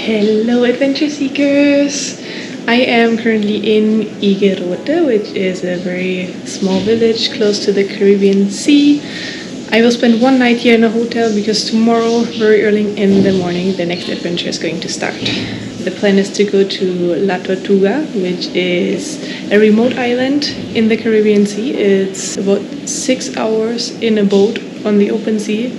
Hello adventure seekers! I am currently in Higuerote, which is a very small village close to the Caribbean Sea. I will spend one night here in a hotel because tomorrow, very early in the morning, the next adventure is going to start. The plan is to go to La Tortuga, which is a remote island in the Caribbean Sea. It's about 6 hours in a boat on the open sea.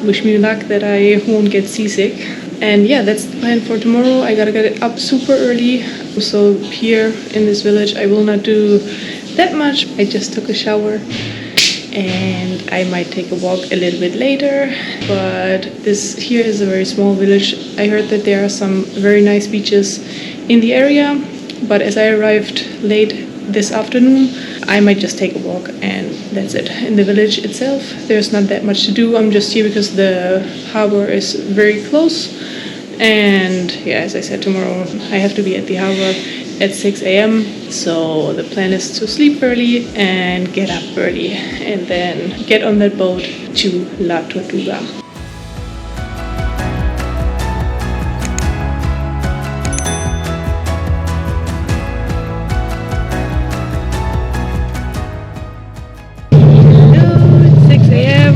Wish me luck that I won't get seasick. And yeah, that's the plan for tomorrow. I gotta get up super early. So here in this village I will not do that much. I just took a shower and I might take a walk a little bit later. But this here is a very small village. I heard that there are some very nice beaches in the area, but as I arrived late this afternoon, I might just take a walk and that's it. In the village itself, there's not that much to do. I'm just here because the harbour is very close. And yeah, as I said, tomorrow I have to be at the harbour at 6 a.m. So the plan is to sleep early and get up early and then get on that boat to La Tortuga.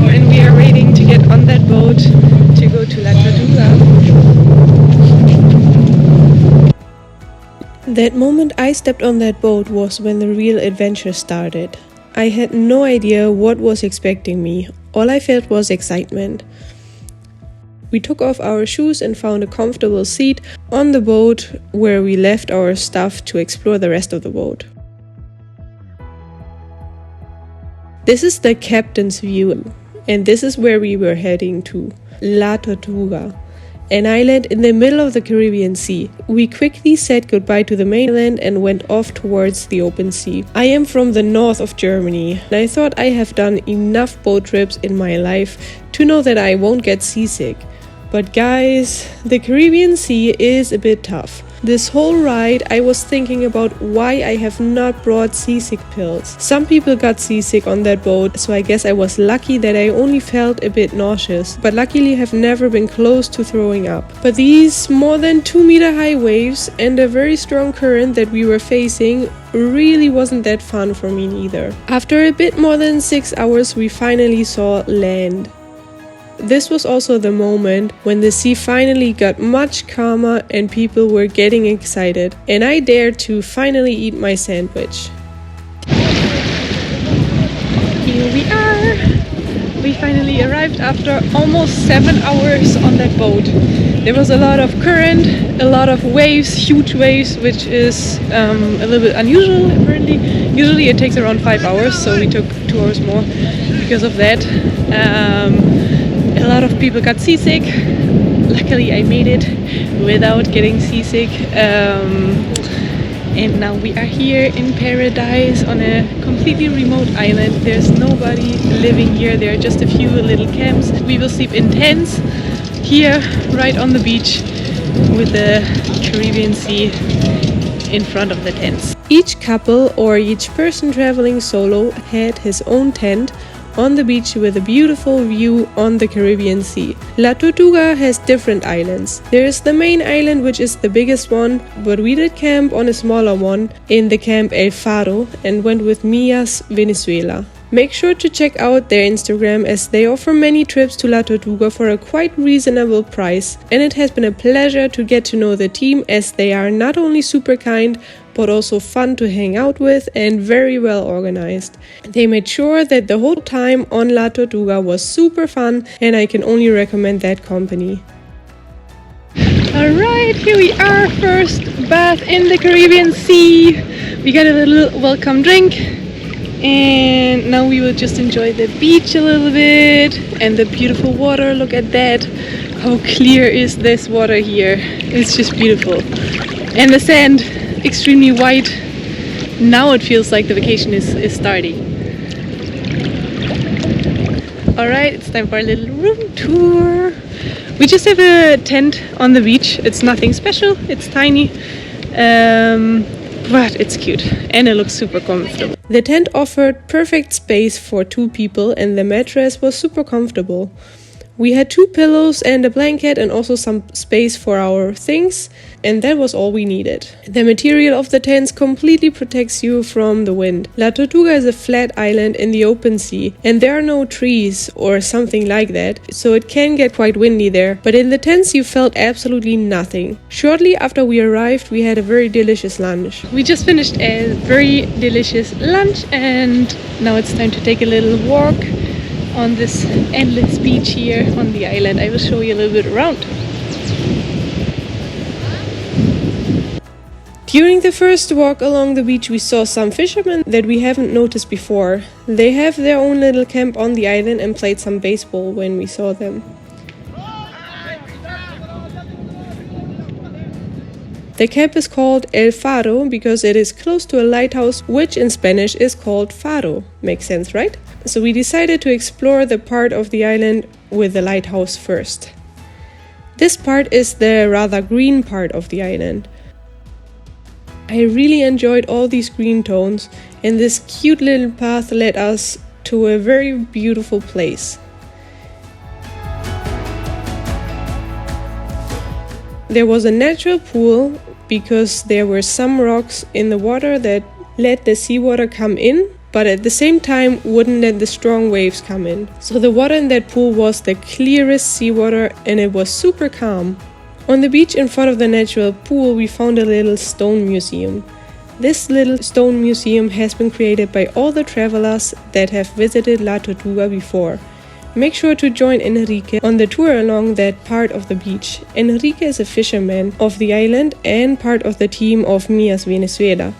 And we are waiting to get on that boat to go to La Tortuga. That moment I stepped on that boat was when the real adventure started. I had no idea what was expecting me. All I felt was excitement. We took off our shoes and found a comfortable seat on the boat where we left our stuff to explore the rest of the boat. This is the captain's view, and this is where we were heading to, La Tortuga, an island in the middle of the Caribbean Sea. We quickly said goodbye to the mainland and went off towards the open sea. I am from the north of Germany, and I thought I have done enough boat trips in my life to know that I won't get seasick. But guys, the Caribbean Sea is a bit tough. This whole ride I was thinking about why I have not brought seasick pills. Some people got seasick on that boat, so I guess I was lucky that I only felt a bit nauseous, but luckily have never been close to throwing up. But these more than 2-meter high waves and a very strong current that we were facing really wasn't that fun for me neither. After a bit more than 6 hours we finally saw land. This was also the moment when the sea finally got much calmer and people were getting excited, and I dared to finally eat my sandwich. Here we are! We finally arrived after almost 7 hours on that boat. There was a lot of current, a lot of waves, huge waves, which is a little bit unusual apparently. Usually it takes around 5 hours, so we took 2 hours more because of that. A lot of people got seasick. Luckily I made it without getting seasick. And now we are here in paradise on a completely remote island. There's nobody living here. There are just a few little camps. We will sleep in tents here right on the beach with the Caribbean Sea in front of the tents. Each couple or each person traveling solo had his own tent on the beach with a beautiful view on the Caribbean Sea. La Tortuga has different islands. There is the main island, which is the biggest one, but we did camp on a smaller one in the camp El Faro and went with Millas Venezuela. Make sure to check out their Instagram as they offer many trips to La Tortuga for a quite reasonable price, and it has been a pleasure to get to know the team as they are not only super kind but also fun to hang out with and very well organized. They made sure that the whole time on La Tortuga was super fun, and I can only recommend that company. Alright, here we are, first bath in the Caribbean Sea. We got a little welcome drink and now we will just enjoy the beach a little bit and the beautiful water. Look at that, how clear is this water here. It's just beautiful. And the sand, extremely white. Now it feels like the vacation is starting. Alright, it's time for a little room tour. We just have a tent on the beach. It's nothing special, it's tiny, but it's cute and it looks super comfortable. The tent offered perfect space for 2 people and the mattress was super comfortable. We had 2 pillows and a blanket and also some space for our things, and that was all we needed. The material of the tents completely protects you from the wind. La Tortuga is a flat island in the open sea, and there are no trees or something like that, so it can get quite windy there, but in the tents you felt absolutely nothing. Shortly after we arrived, we had a very delicious lunch. We just finished a very delicious lunch and now it's time to take a little walk on this endless beach here on the island. I will show you a little bit around. During the first walk along the beach, we saw some fishermen that we haven't noticed before. They have their own little camp on the island and played some baseball when we saw them. The camp is called El Faro because it is close to a lighthouse, which in Spanish is called faro. Makes sense, right? So we decided to explore the part of the island with the lighthouse first. This part is the rather green part of the island. I really enjoyed all these green tones, and this cute little path led us to a very beautiful place. There was a natural pool because there were some rocks in the water that let the seawater come in, but at the same time wouldn't let the strong waves come in. So the water in that pool was the clearest seawater and it was super calm. On the beach in front of the natural pool we found a little stone museum. This little stone museum has been created by all the travelers that have visited La Tortuga before. Make sure to join Enrique on the tour along that part of the beach. Enrique is a fisherman of the island and part of the team of Millas Venezuela.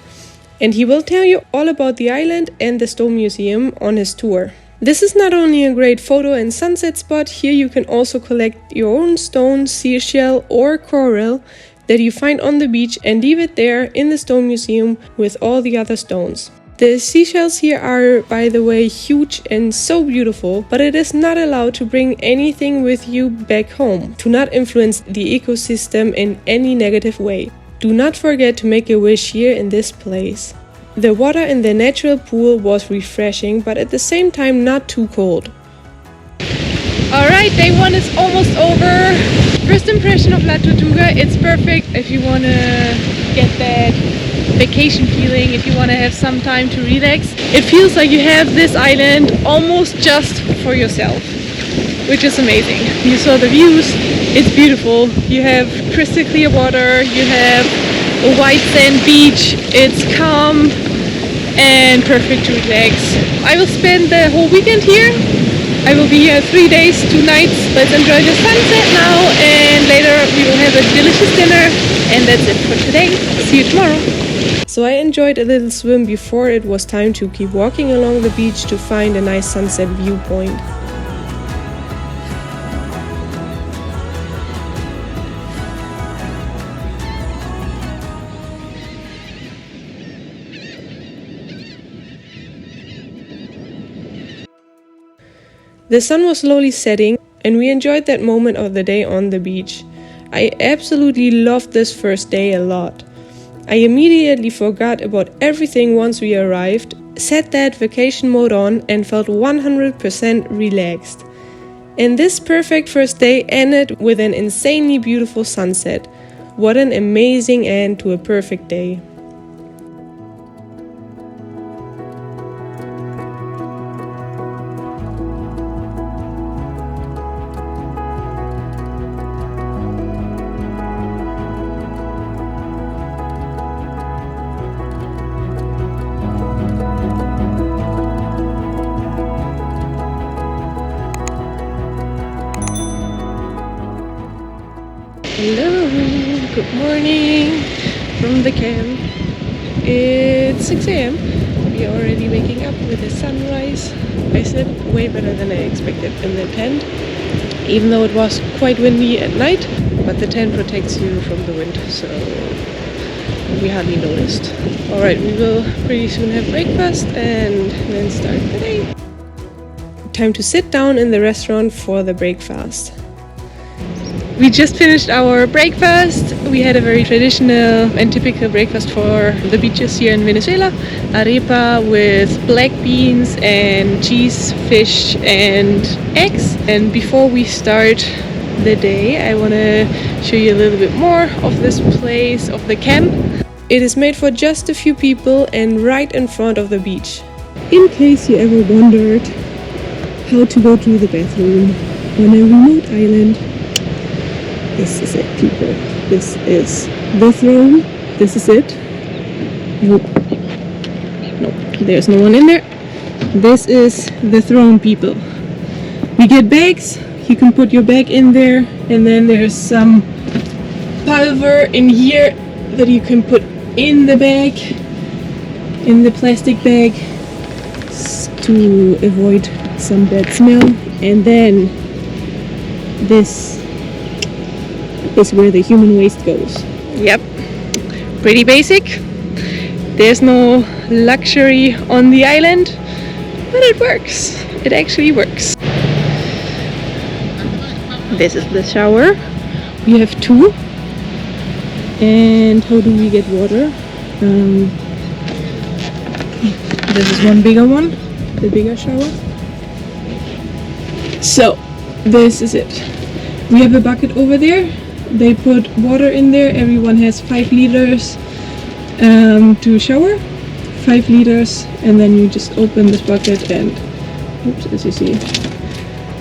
And he will tell you all about the island and the stone museum on his tour. This is not only a great photo and sunset spot, here you can also collect your own stone, seashell or coral that you find on the beach and leave it there in the stone museum with all the other stones. The seashells here are, by the way, huge and so beautiful, but it is not allowed to bring anything with you back home to not influence the ecosystem in any negative way. Do not forget to make a wish here in this place. The water in the natural pool was refreshing, but at the same time not too cold. Alright, day 1 is almost over. First impression of La Tortuga, it's perfect if you want to get that vacation feeling, if you want to have some time to relax. It feels like you have this island almost just for yourself, which is amazing. You saw the views, it's beautiful. You have crystal clear water, you have a white sand beach, it's calm and perfect to relax. I will spend the whole weekend here. I will be here 3 days, 2 nights. Let's enjoy the sunset now and later we will have a delicious dinner. And that's it for today. See you tomorrow. So I enjoyed a little swim before it was time to keep walking along the beach to find a nice sunset viewpoint. The sun was slowly setting and we enjoyed that moment of the day on the beach. I absolutely loved this first day a lot. I immediately forgot about everything once we arrived, set that vacation mode on and felt 100% relaxed. And this perfect first day ended with an insanely beautiful sunset. What an amazing end to a perfect day. Hello, good morning from the camp. It's 6 a.m. We are already waking up with the sunrise. I slept way better than I expected in the tent, even though it was quite windy at night, but the tent protects you from the wind, so we hardly noticed. Alright, we will pretty soon have breakfast and then start the day. Time to sit down in the restaurant for the breakfast. We just finished our breakfast. We had a very traditional and typical breakfast for the beaches here in Venezuela. Arepa with black beans and cheese, fish and eggs. And before we start the day, I want to show you a little bit more of this place, of the camp. It is made for just a few people and right in front of the beach. In case you ever wondered how to go to the bathroom on a remote island, this is it, people. This is the throne. This is it. Nope. There's no one in there. This is the throne, people. We get bags. You can put your bag in there, and then there's some pulver in here that you can put in the bag, in the plastic bag, to avoid some bad smell. And then this is where the human waste goes. Yep, pretty basic. There's no luxury on the island, but it works. It actually works. This is the shower. We have two. And how do we get water? This is one bigger one, the bigger shower. So, this is it. We have a bucket over there. They put water in there. Everyone has 5 liters to shower. 5 liters, and then you just open this bucket and, oops, as you see,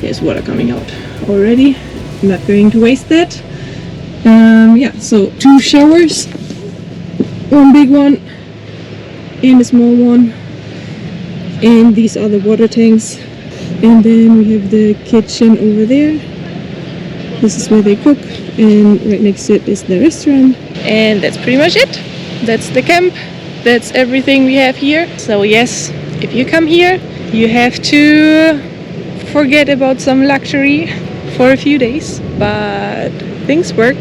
there's water coming out already. I'm not going to waste that. Yeah, so 2 showers, 1 big one and a small one, and these are the water tanks. And then we have the kitchen over there. This is where they cook, and right next to it is the restaurant. And that's pretty much it. That's the camp. That's everything we have here. So yes, if you come here, you have to forget about some luxury for a few days, but things work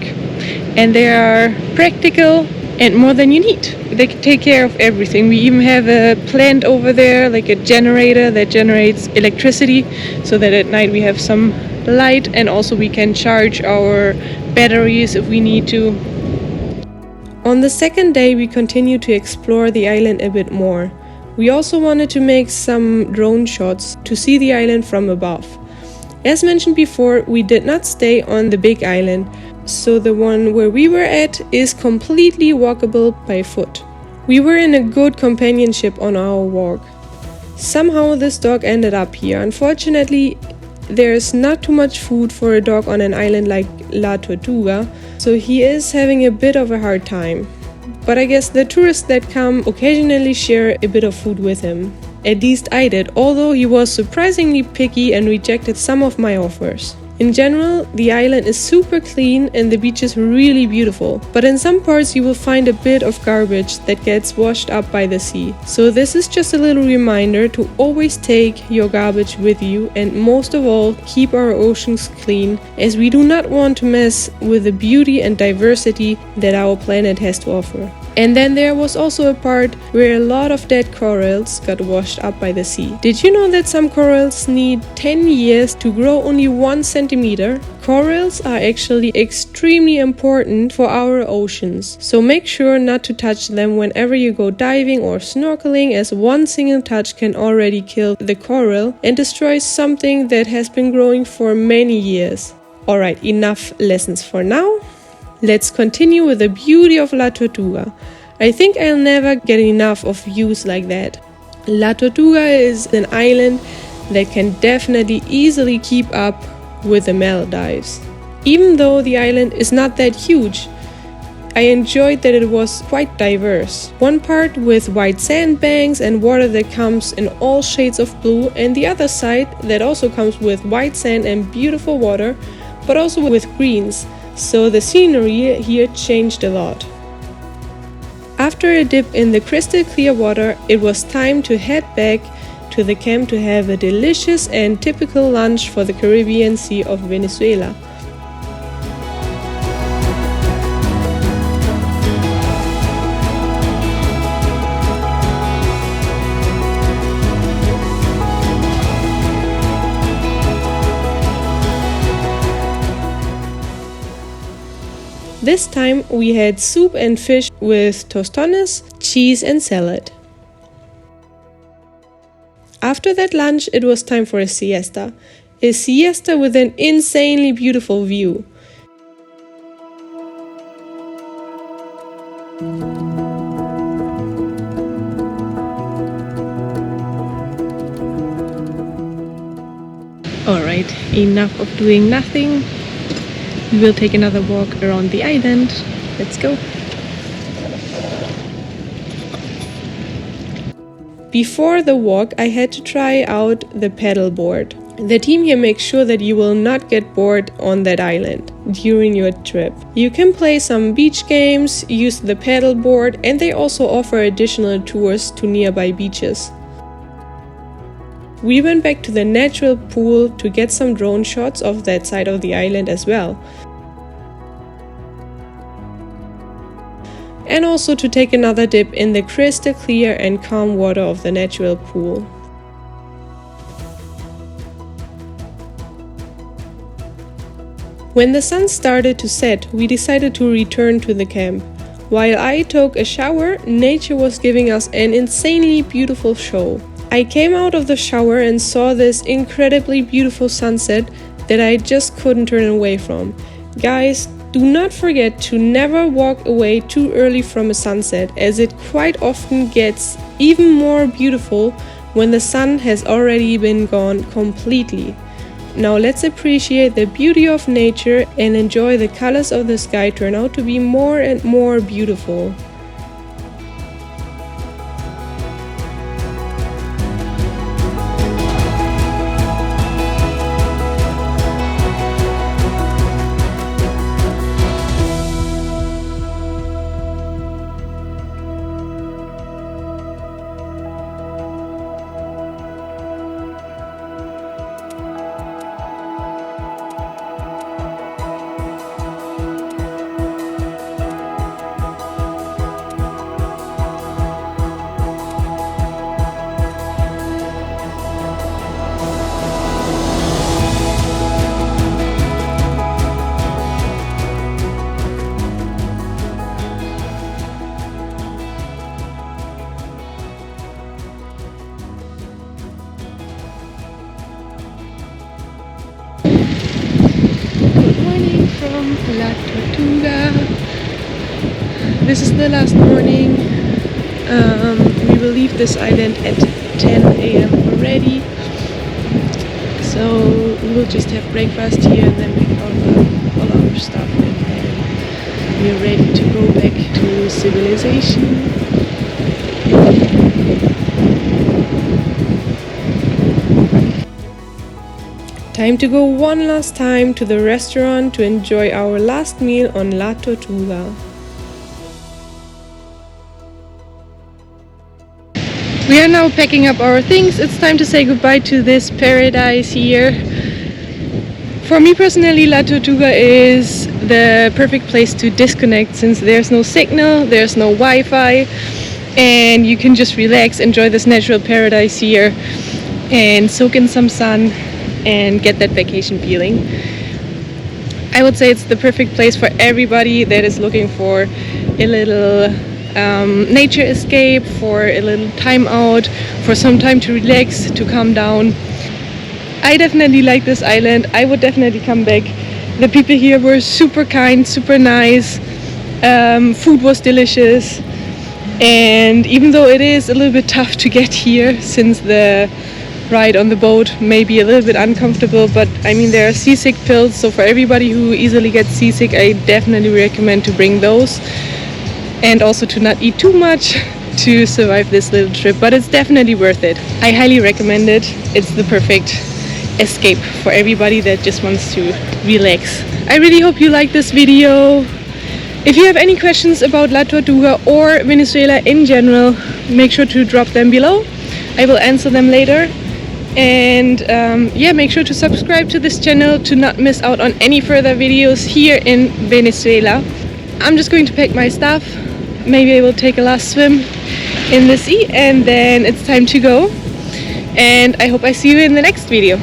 and they are practical and more than you need. They can take care of everything. We even have a plant over there, like a generator that generates electricity, so that at night we have some light, and also we can charge our batteries if we need to. On the second day, we continued to explore the island a bit more. We also wanted to make some drone shots to see the island from above. As mentioned before, we did not stay on the big island, so the one where we were at is completely walkable by foot. We were in a good companionship on our walk. Somehow this dog ended up here. Unfortunately, there's not too much food for a dog on an island like La Tortuga, so he is having a bit of a hard time. But I guess the tourists that come occasionally share a bit of food with him. At least I did, although he was surprisingly picky and rejected some of my offers. In general, the island is super clean and the beach is really beautiful, but in some parts you will find a bit of garbage that gets washed up by the sea. So this is just a little reminder to always take your garbage with you, and most of all, keep our oceans clean, as we do not want to mess with the beauty and diversity that our planet has to offer. And then there was also a part where a lot of dead corals got washed up by the sea. Did you know that some corals need 10 years to grow only 1 centimeter? Corals are actually extremely important for our oceans, so make sure not to touch them whenever you go diving or snorkeling, as one single touch can already kill the coral and destroy something that has been growing for many years. Alright, enough lessons for now. Let's continue with the beauty of La Tortuga. I think I'll never get enough of views like that. La Tortuga is an island that can definitely easily keep up with the Maldives. Even though the island is not that huge, I enjoyed that it was quite diverse. One part with white sandbanks and water that comes in all shades of blue, and the other side that also comes with white sand and beautiful water, but also with greens. So the scenery here changed a lot. After a dip in the crystal clear water, it was time to head back to the camp to have a delicious and typical lunch for the Caribbean Sea of Venezuela. This time we had soup and fish with tostones, cheese and salad. After that lunch, it was time for a siesta. A siesta with an insanely beautiful view. Alright, enough of doing nothing. We will take another walk around the island. Let's go. Before the walk, I had to try out the paddleboard. The team here makes sure that you will not get bored on that island during your trip. You can play some beach games, use the paddleboard, and they also offer additional tours to nearby beaches. We went back to the natural pool to get some drone shots of that side of the island as well. And also to take another dip in the crystal clear and calm water of the natural pool. When the sun started to set, we decided to return to the camp. While I took a shower, nature was giving us an insanely beautiful show. I came out of the shower and saw this incredibly beautiful sunset that I just couldn't turn away from. Guys, do not forget to never walk away too early from a sunset, as it quite often gets even more beautiful when the sun has already been gone completely. Now let's appreciate the beauty of nature and enjoy the colors of the sky turn out to be more and more beautiful. From La Tortuga. This is the last morning. We will leave this island at 10 a.m. already. So we'll just have breakfast here and then pick up all our stuff and then we're ready to go back to civilization. Time to go one last time to the restaurant to enjoy our last meal on La Tortuga. We are now packing up our things. It's time to say goodbye to this paradise here. For me personally, La Tortuga is the perfect place to disconnect since there's no signal, there's no Wi-Fi, and you can just relax, enjoy this natural paradise here and soak in some sun and get that vacation feeling. I would say it's the perfect place for everybody that is looking for a little nature escape, for a little time out, for some time to relax, to calm down. I definitely like this island. I would definitely come back. The people here were super kind, super nice. Food was delicious. And even though it is a little bit tough to get here since the ride on the boat may be a little bit uncomfortable, but I mean there are seasick pills, so for everybody who easily gets seasick I definitely recommend to bring those and also to not eat too much to survive this little trip, but it's definitely worth it. I highly recommend it. It's the perfect escape for everybody that just wants to relax. I really hope you like this video. If you have any questions about La Tortuga or Venezuela in general, make sure to drop them below. I will answer them later. And yeah, make sure to subscribe to this channel to not miss out on any further videos here in Venezuela. I'm just going to pack my stuff. Maybe I will take a last swim in the sea and then it's time to go. And I hope I see you in the next video.